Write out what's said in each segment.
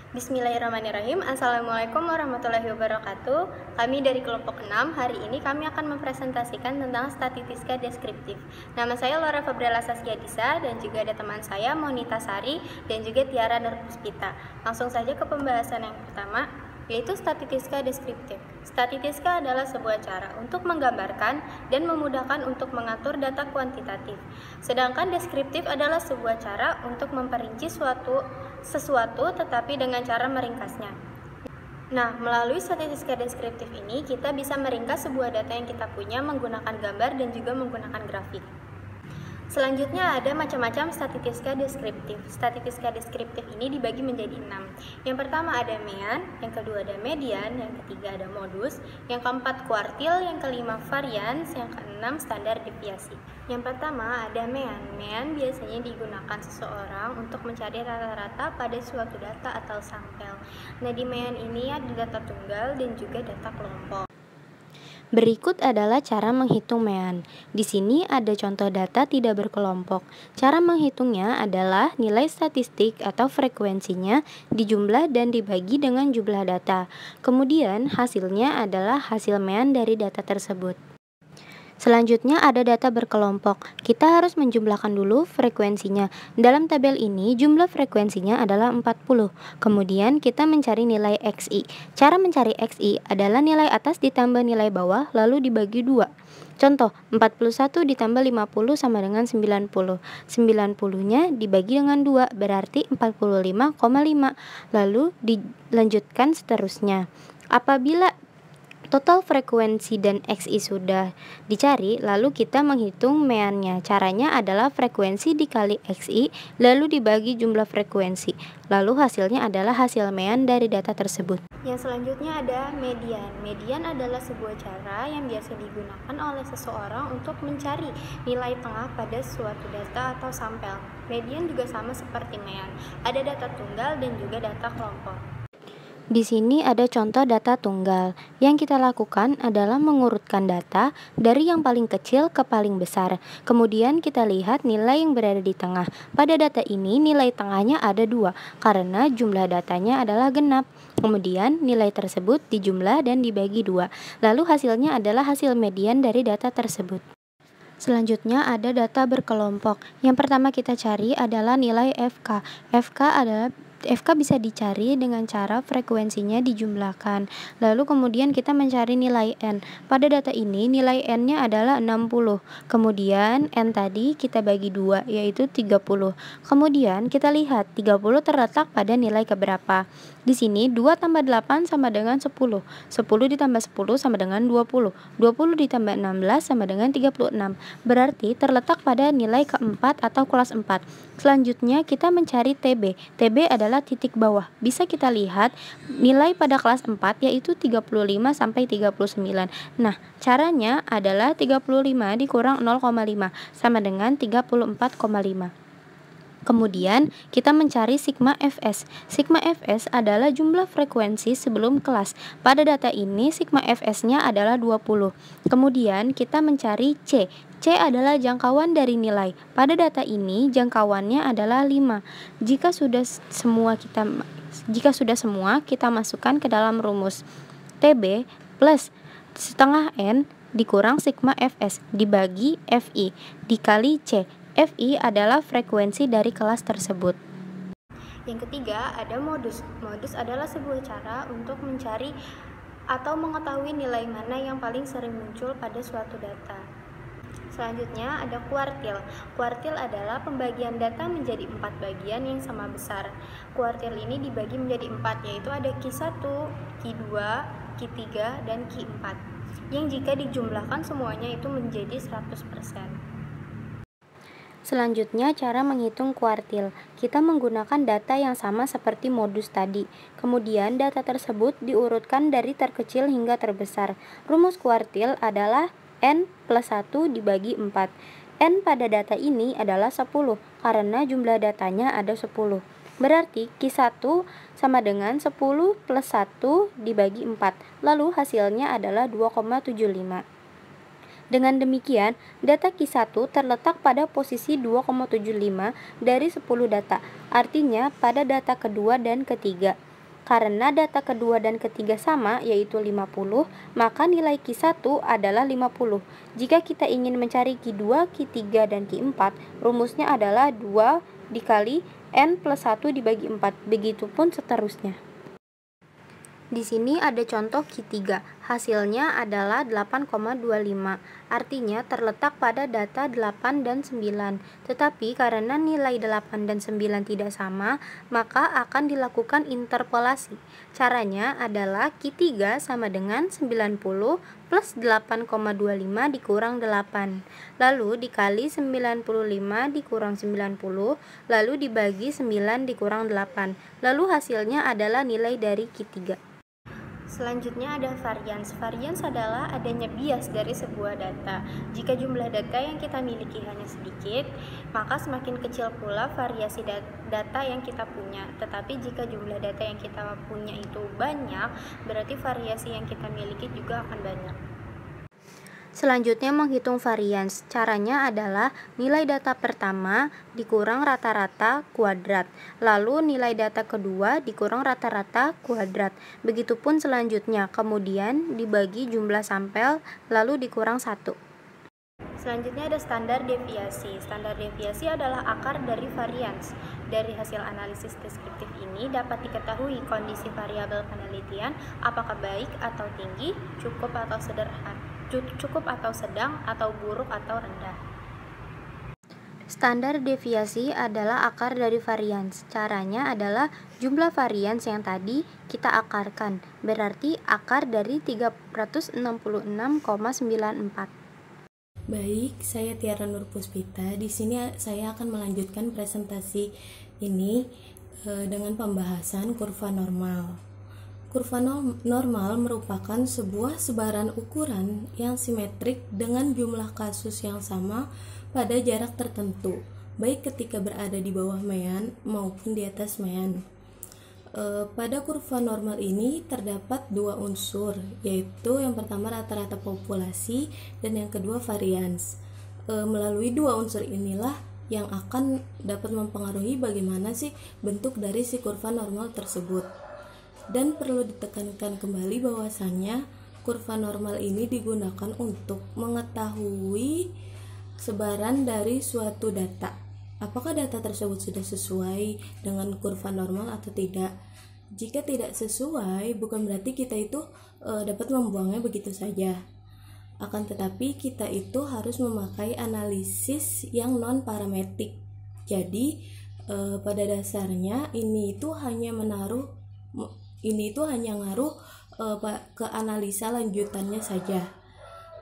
Bismillahirrahmanirrahim. Assalamualaikum warahmatullahi wabarakatuh. Kami dari kelompok 6, hari ini kami akan mempresentasikan tentang statistika deskriptif. Nama saya Laura Fabriala Saskia Disa dan juga ada teman saya Monita Sari dan juga Tiara Nurpuspita. Langsung saja ke pembahasan yang pertama, yaitu statistika deskriptif. Statistika adalah sebuah cara untuk menggambarkan dan memudahkan untuk mengatur data kuantitatif. Sedangkan deskriptif adalah sebuah cara untuk memperinci sesuatu tetapi dengan cara meringkasnya. Nah, melalui statistika deskriptif ini kita bisa meringkas sebuah data yang kita punya menggunakan gambar dan juga menggunakan grafik. Selanjutnya ada macam-macam statistika deskriptif. Statistika deskriptif ini dibagi menjadi 6. Yang pertama ada mean, yang kedua ada median, yang ketiga ada modus, yang keempat kuartil, yang kelima varians, yang keenam standar deviasi. Yang pertama ada mean. Mean biasanya digunakan seseorang untuk mencari rata-rata pada suatu data atau sampel. Nah, di mean ini ada data tunggal dan juga data kelompok. Berikut adalah cara menghitung mean. Di sini ada contoh data tidak berkelompok. Cara menghitungnya adalah nilai statistik atau frekuensinya dijumlah dan dibagi dengan jumlah data. Kemudian hasilnya adalah hasil mean dari data tersebut. Selanjutnya ada data berkelompok. Kita harus menjumlahkan dulu frekuensinya. Dalam tabel ini jumlah frekuensinya adalah 40. Kemudian kita mencari nilai XI. Cara mencari XI adalah nilai atas ditambah nilai bawah lalu dibagi 2. Contoh, 41 ditambah 50 sama dengan 90. 90-nya dibagi dengan 2 berarti 45,5. Lalu dilanjutkan seterusnya. Apabila total frekuensi dan XI sudah dicari, lalu kita menghitung meannya. Caranya adalah frekuensi dikali XI, lalu dibagi jumlah frekuensi. Lalu hasilnya adalah hasil mean dari data tersebut. Yang selanjutnya ada median. Median adalah sebuah cara yang biasa digunakan oleh seseorang untuk mencari nilai tengah pada suatu data atau sampel. Median juga sama seperti mean. Ada data tunggal dan juga data kelompok. Di sini ada contoh data tunggal. Yang kita lakukan adalah mengurutkan data dari yang paling kecil ke paling besar. Kemudian kita lihat nilai yang berada di tengah. Pada data ini nilai tengahnya ada 2 karena jumlah datanya adalah genap. Kemudian nilai tersebut dijumlah dan dibagi 2. Lalu hasilnya adalah hasil median dari data tersebut. Selanjutnya ada data berkelompok. Yang pertama kita cari adalah nilai FK. FK bisa dicari dengan cara frekuensinya dijumlahkan. Lalu kemudian kita mencari nilai N. Pada data ini nilai N-nya adalah 60. Kemudian N tadi kita bagi 2 yaitu 30. Kemudian kita lihat 30 terletak pada nilai keberapa. Di sini 2 tambah 8 sama dengan 10. 10 ditambah 10 sama dengan 20. 20 ditambah 16 sama dengan 36. Berarti terletak pada nilai keempat atau kelas 4. Selanjutnya kita mencari TB. TB adalah titik bawah. Bisa kita lihat nilai pada kelas 4 yaitu 35 sampai 39. Nah, caranya adalah 35 dikurang 0,5 sama dengan 34,5. Kemudian kita mencari sigma Fs. Sigma Fs adalah jumlah frekuensi sebelum kelas. Pada data ini sigma Fs-nya adalah 20. Kemudian kita mencari C. C adalah jangkauan dari nilai. Pada data ini jangkauannya adalah 5. Jika sudah semua kita masukkan ke dalam rumus. TB plus setengah N dikurang sigma Fs dibagi Fi dikali C. Fi adalah frekuensi dari kelas tersebut. Yang ketiga ada modus. Modus adalah sebuah cara untuk mencari atau mengetahui nilai mana yang paling sering muncul pada suatu data. Selanjutnya ada kuartil. Kuartil adalah pembagian data menjadi 4 bagian yang sama besar. Kuartil ini dibagi menjadi 4, yaitu ada Q1, Q2, Q3, dan Q4. Yang jika dijumlahkan semuanya itu menjadi 100%. Selanjutnya cara menghitung kuartil. Kita menggunakan data yang sama seperti modus tadi. Kemudian data tersebut diurutkan dari terkecil hingga terbesar. Rumus kuartil adalah N plus 1 dibagi 4. N pada data ini adalah 10 karena jumlah datanya ada 10. Berarti Q1 sama dengan 10 plus 1 dibagi 4. Lalu hasilnya adalah 2,75. Dengan demikian, data Q1 terletak pada posisi 2,75 dari 10 data. Artinya, pada data kedua dan ketiga. Karena data kedua dan ketiga sama, yaitu 50, maka nilai Q1 adalah 50. Jika kita ingin mencari Q2, Q3, dan Q4, rumusnya adalah 2 dikali N plus 1 dibagi 4, begitupun seterusnya. Di sini ada contoh Q3, hasilnya adalah 8,25, artinya terletak pada data 8 dan 9. Tetapi karena nilai 8 dan 9 tidak sama, maka akan dilakukan interpolasi. Caranya adalah Q3 sama dengan 90 plus 8,25 dikurang 8, lalu dikali 95 dikurang 90, lalu dibagi 9 dikurang 8, lalu hasilnya adalah nilai dari Q3. Selanjutnya ada varians. Varians adalah adanya bias dari sebuah data. Jika jumlah data yang kita miliki hanya sedikit, maka semakin kecil pula variasi data yang kita punya. Tetapi jika jumlah data yang kita punya itu banyak, berarti variasi yang kita miliki juga akan banyak. Selanjutnya menghitung varians. Caranya adalah nilai data pertama dikurang rata-rata kuadrat, lalu nilai data kedua dikurang rata-rata kuadrat. Begitupun selanjutnya, kemudian dibagi jumlah sampel, lalu dikurang 1. Selanjutnya ada standar deviasi. Standar deviasi adalah akar dari varians. Dari hasil analisis deskriptif ini dapat diketahui kondisi variabel penelitian apakah baik atau tinggi, cukup atau sedang, atau buruk atau rendah. Standar deviasi adalah akar dari varians. Caranya adalah jumlah varians yang tadi kita akarkan, berarti akar dari 366,94. Baik, saya Tiara Nur Puspita. Di sini saya akan melanjutkan presentasi ini dengan pembahasan kurva normal. Kurva normal merupakan sebuah sebaran ukuran yang simetrik dengan jumlah kasus yang sama pada jarak tertentu, baik ketika berada di bawah mean maupun di atas mean. Pada kurva normal ini terdapat dua unsur, yaitu yang pertama rata-rata populasi dan yang kedua varians. Melalui dua unsur inilah yang akan dapat mempengaruhi bagaimana sih bentuk dari si kurva normal tersebut. Dan perlu ditekankan kembali bahwasannya kurva normal ini digunakan untuk mengetahui sebaran dari suatu data. Apakah data tersebut sudah sesuai dengan kurva normal atau tidak? Jika tidak sesuai, bukan berarti kita itu dapat membuangnya begitu saja. Akan tetapi kita itu harus memakai analisis yang non-parametrik. Jadi pada dasarnya ini itu hanya ngaruh ke analisa lanjutannya saja.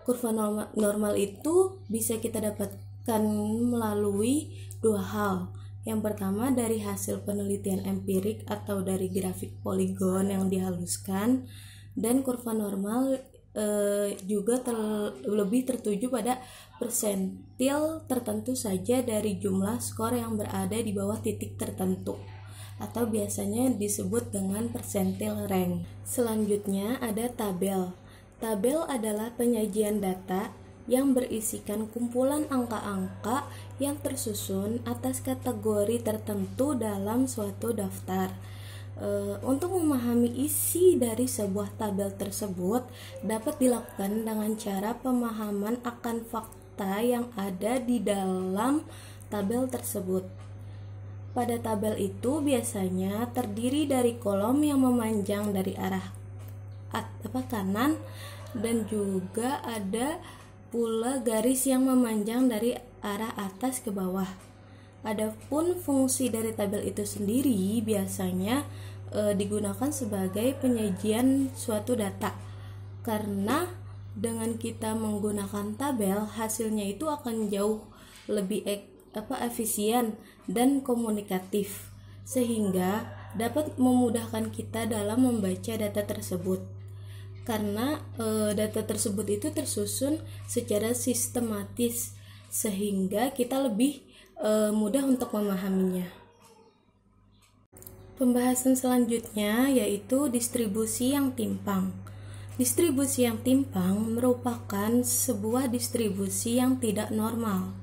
Kurva normal itu bisa kita dapatkan melalui dua hal. Yang pertama dari hasil penelitian empirik atau dari grafik poligon yang dihaluskan, dan kurva normal juga lebih tertuju pada persentil tertentu saja dari jumlah skor yang berada di bawah titik tertentu, atau biasanya disebut dengan persentil rank. Selanjutnya ada tabel. Tabel adalah penyajian data yang berisikan kumpulan angka-angka yang tersusun atas kategori tertentu dalam suatu daftar. Untuk memahami isi dari sebuah tabel tersebut dapat dilakukan dengan cara pemahaman akan fakta yang ada di dalam tabel tersebut. Pada tabel itu biasanya terdiri dari kolom yang memanjang dari arah kanan, dan juga ada pula garis yang memanjang dari arah atas ke bawah. Adapun fungsi dari tabel itu sendiri biasanya digunakan sebagai penyajian suatu data, karena dengan kita menggunakan tabel hasilnya itu akan jauh lebih efisien dan komunikatif, sehingga dapat memudahkan kita dalam membaca data tersebut, karena data tersebut itu tersusun secara sistematis sehingga kita lebih mudah untuk memahaminya. Pembahasan selanjutnya yaitu distribusi yang timpang. Distribusi yang timpang merupakan sebuah distribusi yang tidak normal.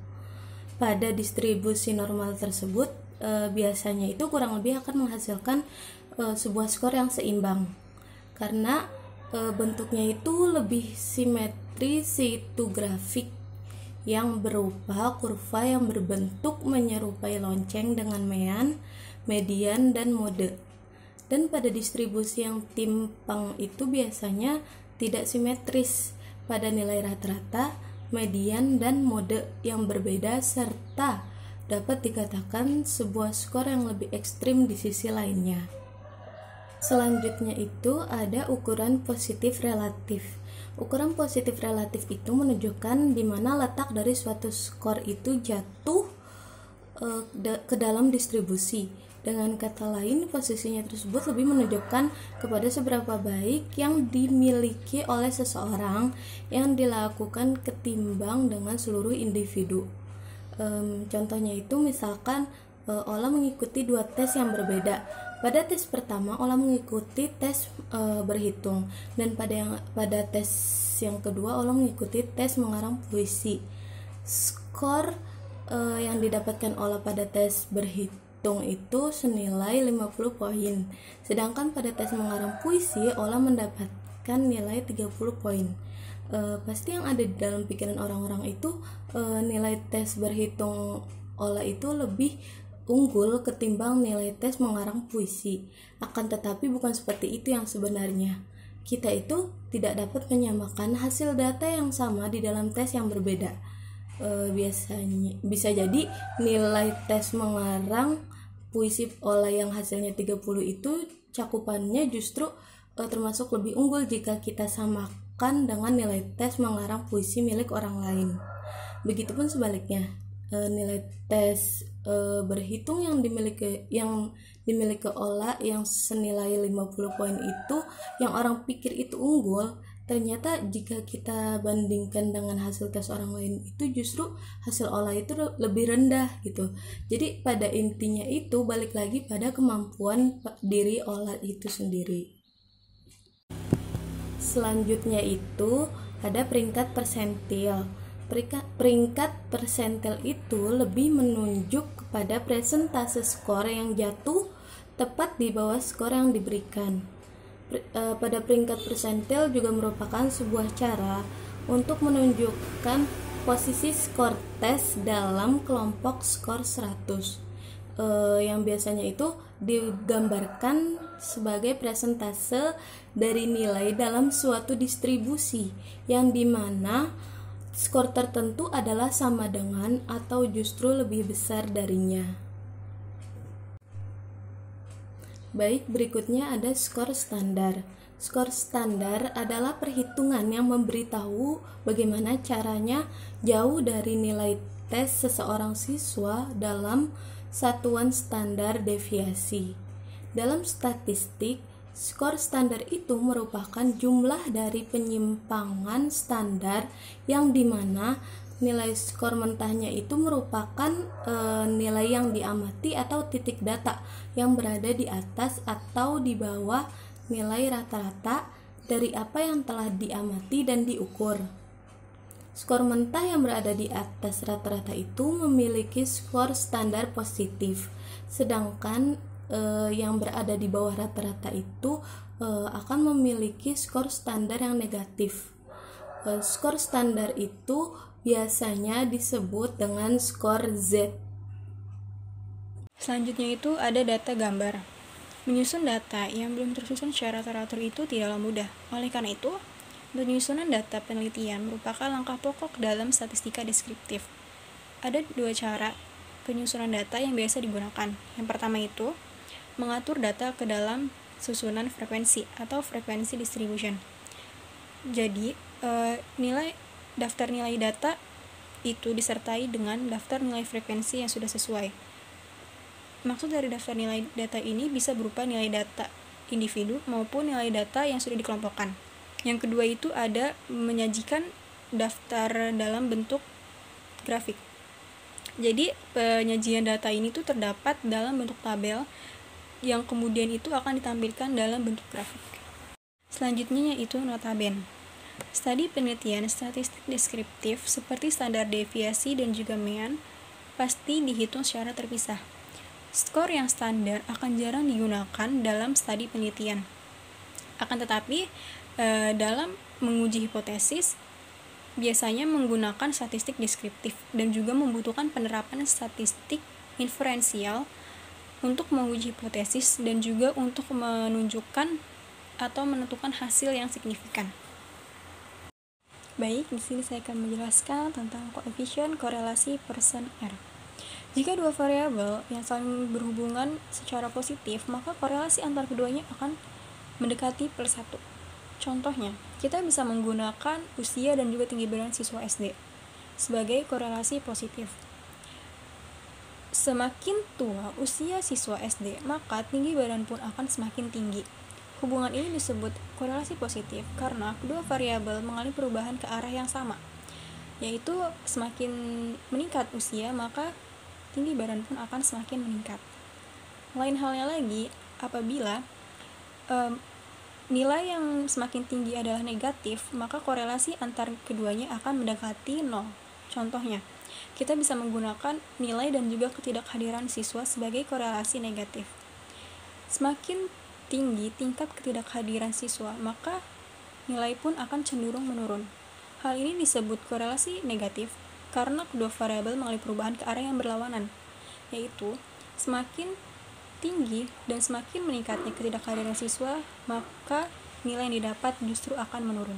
Pada distribusi normal tersebut biasanya itu kurang lebih akan menghasilkan sebuah skor yang seimbang, karena bentuknya itu lebih simetri situ grafik yang berupa kurva yang berbentuk menyerupai lonceng dengan mean, median, dan mode. Dan pada distribusi yang timpang itu biasanya tidak simetris pada nilai rata-rata, median, dan mode yang berbeda, serta dapat dikatakan sebuah skor yang lebih ekstrim di sisi lainnya. Selanjutnya itu ada ukuran positif relatif. Ukuran positif relatif itu menunjukkan di mana letak dari suatu skor itu jatuh ke dalam distribusi. Dengan kata lain, posisinya tersebut lebih menunjukkan kepada seberapa baik yang dimiliki oleh seseorang yang dilakukan ketimbang dengan seluruh individu. Contohnya itu misalkan Ola mengikuti 2 tes yang berbeda. Pada tes pertama Ola mengikuti tes berhitung, dan pada tes yang kedua Ola mengikuti tes mengarang puisi. Skor yang didapatkan Ola pada tes berhitung itu senilai 50 poin. Sedangkan pada tes mengarang puisi Ola mendapatkan nilai 30 poin. Pasti yang ada di dalam pikiran orang-orang itu nilai tes berhitung Ola itu lebih unggul ketimbang nilai tes mengarang puisi. Akan tetapi bukan seperti itu yang sebenarnya. Kita itu tidak dapat menyamakan hasil data yang sama di dalam tes yang berbeda. Biasanya bisa jadi nilai tes mengarang puisi Ola yang hasilnya 30 itu cakupannya justru termasuk lebih unggul jika kita samakan dengan nilai tes mengarang puisi milik orang lain. Begitupun sebaliknya, nilai tes berhitung yang dimiliki Ola yang senilai 50 poin itu yang orang pikir itu unggul, ternyata jika kita bandingkan dengan hasil tes orang lain itu justru hasil Ola itu lebih rendah gitu. Jadi pada intinya itu balik lagi pada kemampuan diri Ola itu sendiri. Selanjutnya itu ada peringkat persentil. Peringkat persentil itu lebih menunjuk kepada persentase skor yang jatuh tepat di bawah skor yang diberikan. Pada peringkat persentil juga merupakan sebuah cara untuk menunjukkan posisi skor tes dalam kelompok skor 100, yang biasanya itu digambarkan sebagai persentase dari nilai dalam suatu distribusi yang dimana skor tertentu adalah sama dengan atau justru lebih besar darinya. Baik, berikutnya ada skor standar. Skor standar adalah perhitungan yang memberitahu bagaimana caranya jauh dari nilai tes seseorang siswa dalam satuan standar deviasi. Dalam statistik, skor standar itu merupakan jumlah dari penyimpangan standar yang dimana nilai skor mentahnya itu merupakan nilai yang diamati atau titik data yang berada di atas atau di bawah nilai rata-rata dari apa yang telah diamati dan diukur. Skor mentah yang berada di atas rata-rata itu memiliki skor standar positif, sedangkan yang berada di bawah rata-rata itu akan memiliki skor standar yang negatif. Skor standar itu biasanya disebut dengan skor Z. Selanjutnya itu ada data gambar. Menyusun data yang belum tersusun secara teratur itu tidaklah mudah. Oleh karena itu, penyusunan data penelitian merupakan langkah pokok dalam statistika deskriptif. Ada 2 cara penyusunan data yang biasa digunakan. Yang pertama itu mengatur data ke dalam susunan frekuensi atau frequency distribution. Jadi, daftar nilai data itu disertai dengan daftar nilai frekuensi yang sudah sesuai. Maksud dari daftar nilai data ini bisa berupa nilai data individu maupun nilai data yang sudah dikelompokkan. Yang kedua itu ada menyajikan daftar dalam bentuk grafik. Jadi, penyajian data ini tuh terdapat dalam bentuk tabel yang kemudian itu akan ditampilkan dalam bentuk grafik. Selanjutnya yaitu notaben. Studi penelitian statistik deskriptif seperti standar deviasi dan juga mean pasti dihitung secara terpisah. Skor yang standar akan jarang digunakan dalam studi penelitian. Akan tetapi, dalam menguji hipotesis, biasanya menggunakan statistik deskriptif dan juga membutuhkan penerapan statistik inferensial untuk menguji hipotesis dan juga untuk menunjukkan atau menentukan hasil yang signifikan. Baik, di sini saya akan menjelaskan tentang koefisien korelasi Pearson R. Jika dua variabel yang saling berhubungan secara positif, maka korelasi antar keduanya akan mendekati +1. Contohnya, kita bisa menggunakan usia dan juga tinggi badan siswa SD sebagai korelasi positif. Semakin tua usia siswa SD, maka tinggi badan pun akan semakin tinggi. Hubungan ini disebut korelasi positif karena kedua variabel mengalami perubahan ke arah yang sama, yaitu semakin meningkat usia, maka tinggi badan pun akan semakin meningkat. Lain halnya lagi, apabila nilai yang semakin tinggi adalah negatif, maka korelasi antar keduanya akan mendekati 0. Contohnya, kita bisa menggunakan nilai dan juga ketidakhadiran siswa sebagai korelasi negatif. Semakin tinggi tingkat ketidakhadiran siswa, maka nilai pun akan cenderung menurun. Hal ini disebut korelasi negatif karena kedua variabel mengalami perubahan ke arah yang berlawanan, yaitu semakin tinggi dan semakin meningkatnya ketidakhadiran siswa, maka nilai yang didapat justru akan menurun.